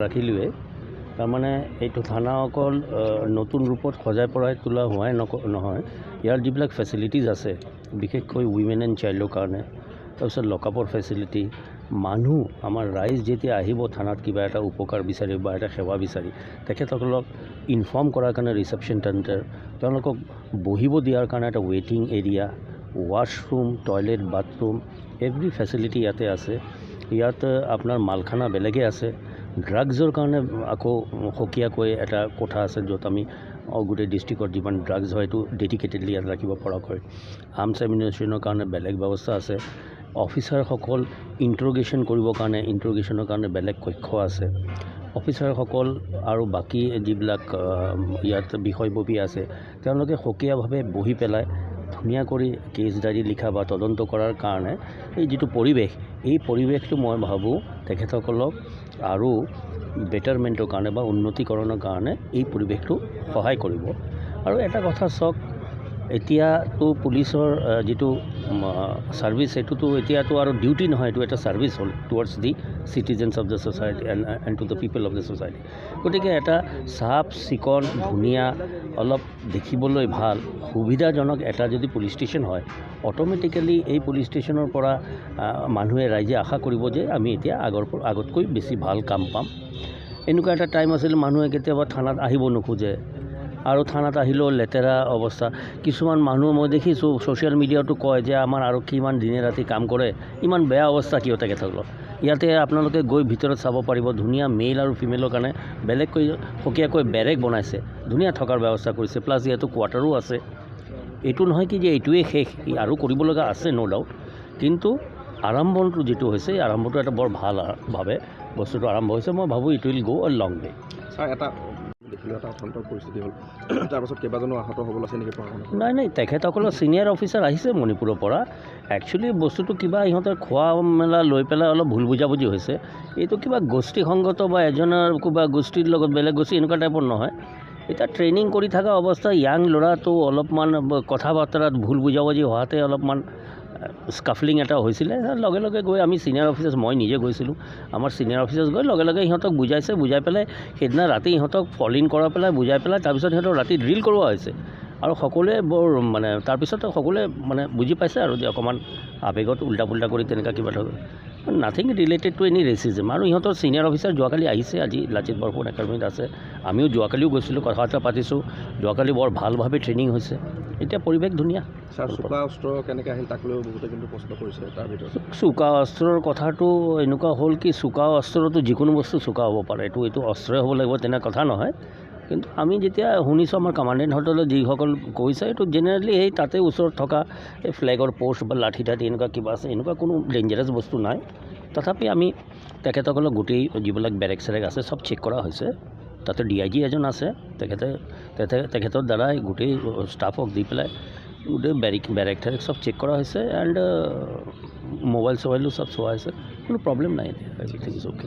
ৰাখিলোৱে তাৰমানে এইটো থানা অকল নতুন ৰূপত সজাই পৰাই তোলা হোৱাই নহয় ইয়াৰ যিবিলাক ফেচিলিটিজ আছে বিশেষকৈ উইমেন এণ্ড চাইল্ডৰ কাৰণে তাৰপিছত লকআপৰ ফেচিলিটি মানুহ আমাৰ ৰাইজ যেতিয়া আহিব থানাত কিবা এটা উপকাৰ বিচাৰি বা এটা সেৱা বিচাৰি তেখেতসকলক ইনফৰ্ম কৰাৰ কাৰণে ৰিচেপশ্যন চেণ্টাৰ তেওঁলোকক বহিব দিয়াৰ কাৰণে এটা ৱেইটিং area washroom toilet bathroom every facility ইয়াতে আছে ইয়াত আপোনাৰ মালখানা বেলেগে আছে ড্ৰাগছৰ কাৰণে আকৌ সকিয়াকৈ এটা কোঠা আছে য'ত আমি গোটেই ডিষ্ট্ৰিক্টত যিমান ড্ৰাগছ হয় এইটো ডেডিকেটেডলি ইয়াত ৰাখিব পৰাকৈ আৰ্মছ এমিনেশ্যনৰ কাৰণে বেলেগ ব্যৱস্থা আছে অফিচাৰসকল ইণ্ট্ৰগেশ্যন কৰিবৰ কাৰণে ইণ্ট্ৰগেশ্যনৰ কাৰণে বেলেগ কক্ষ আছে অফিচাৰসকল আৰু বাকী যিবিলাক ইয়াত বিষয়ববী আছে তেওঁলোকে সকিয়াভাৱে বহি পেলাই ধুনীয়া কৰি কেছ ডায়েৰী লিখা বা তদন্ত কৰাৰ কাৰণে এই যিটো পৰিৱেশ এই পৰিৱেশটো মই ভাবোঁ তেখেতসকলক আৰু বেটাৰমেণ্টৰ কাৰণে বা উন্নতিকৰণৰ কাৰণে এই পৰিৱেশটো সহায় কৰিব আৰু এটা কথা চাওক এতিয়াতো পুলিচৰ যিটো ছাৰ্ভিচ সেইটোতো এতিয়াতো আৰু ডিউটি নহয় এইটো এটা ছাৰ্ভিচ হ'ল towards the citizens of the society and to the people of the society গতিকে এটা চাফ চিকুণ ধুনীয়া অলপ দেখিবলৈ ভাল সুবিধাজনক এটা যদি পুলিচ ষ্টেচন হয় অট'মেটিকেলি এই পুলিচ ষ্টেচনৰ পৰা মানুহে ৰাইজে আশা কৰিব যে আমি এতিয়া আগতকৈ বেছি ভাল কাম পাম এনেকুৱা এটা টাইম আছিল মানুহে কেতিয়াবা থানাত আহিব নোখোজে আৰু থানাত আহিলেও লেতেৰা অৱস্থা কিছুমান মানুহ মই দেখিছোঁ ছ'চিয়েল মিডিয়াতো কয় যে আমাৰ আৰক্ষী ইমান দিনে ৰাতি কাম কৰে ইমান বেয়া অৱস্থা কিয় তেখেতসকলৰ ইয়াতে আপোনালোকে গৈ ভিতৰত চাব পাৰিব ধুনীয়া মেইল আৰু ফিমেলৰ কাৰণে বেলেগকৈ সকিয়াকৈ বেৰেক বনাইছে ধুনীয়া থকাৰ ব্যৱস্থা কৰিছে প্লাছ ইয়াতো কোৱাৰ্টাৰো আছে এইটো নহয় কি যে এইটোৱে শেষ আৰু কৰিব লগা আছে ন' ডাউট কিন্তু আৰম্ভণটো যিটো হৈছে এই আৰম্ভটো এটা বৰ ভালভাৱে বস্তুটো আৰম্ভ হৈছে মই ভাবোঁ ইট উইল গ' এ লং ৱে ছাৰ এটা দেখিলোঁ এটা অত্যন্ত পৰিস্থিতি হ'ল তাৰপাছত কেইবাজনো আহত হ'বলৈ আছে নেকি নাই তেখেতসকলৰ ছিনিয়ৰ অফিচাৰ আহিছে মণিপুৰৰ পৰা একচুৱেলি বস্তুটো কিবা ইহঁতৰ খোৱা মেলা লৈ পেলাই অলপ ভুল বুজাবুজি হৈছে এইটো কিবা গোষ্ঠীসংগত বা এজনৰ কিবা গোষ্ঠীৰ লগত বেলেগ গোষ্ঠী এনেকুৱা টাইপৰ নহয় এতিয়া ট্ৰেইনিং কৰি থকা অৱস্থা ইয়াং ল'ৰাটো অলপমান কথা বাৰ্তাত ভুল বুজাবুজি হোৱাতে অলপমান স্কাফলিং এটা হৈছিলে লগে লগে গৈ আমি ছিনিয়ৰ অফিচাৰ্ছ মই নিজে গৈছিলোঁ আমাৰ ছিনিয়ৰ অফিচাৰ্ছ গৈ লগে লগে সিহঁতক বুজাই পেলাই সেইদিনা ৰাতি ইহঁতক ফল ইন কৰাই পেলাই বুজাই পেলাই তাৰপিছত সিহঁতক ৰাতি ড্ৰিল কৰোৱা হৈছে আৰু সকলোৱে বৰ তাৰপিছত সকলোৱে বুজি পাইছে আৰু যে অকণমান আৱেগত উল্টা পুল্টা কৰি তেনেকুৱা কিবা ধৰক nothing related to any racism আৰু ইহঁতৰ ছিনিয়ৰ অফিচাৰ যোৱাকালি আহিছে আজি লাচিত বৰফুকন একাডেমীত আছে আমিও যোৱাকালিও গৈছিলোঁ কথা বাৰ্তা পাতিছোঁ যোৱাকালি বৰ ভালভাৱে ট্ৰেইনিং হৈছে এতিয়া পৰিৱেশ ধুনীয়া ছাৰ চোকা অস্ত্ৰ কেনেকৈ আহিল তাক লৈ বহুতে কিন্তু প্ৰশ্ন কৰিছে তাৰ ভিতৰত চোকা অস্ত্ৰৰ কথাটো এনেকুৱা হ'ল কি চোকা অস্ত্ৰতো যিকোনো বস্তু চোকা হ'ব পাৰে এইটো অস্ত্ৰই হ'ব লাগিব তেনে কথা নহয় কিন্তু আমি যেতিয়া শুনিছোঁ আমাৰ কমাণ্ডেণ্টসকলে যিসকল কৈছে এইটো জেনেৰেলি সেই তাতে ওচৰত থকা এই ফ্লেগৰ প'ষ্ট বা লাঠি এনেকুৱা কিবা আছে এনেকুৱা কোনো ডেঞ্জাৰাছ বস্তু নাই তথাপি আমি তেখেতসকলক গোটেই যিবিলাক বেৰেক চেৰেক আছে চব চেক কৰা হৈছে তাতে DIG এজন আছে তেখেতৰ দ্বাৰাই গোটেই ষ্টাফক দি পেলাই গোটেই বেৰেক ঠেৰেক চব চেক কৰা হৈছে এণ্ড মোবাইল চবাইলো চব চোৱা হৈছে কোনো প্ৰব্লেম নাই এতিয়া এভৰিথিং ইজ অ'কে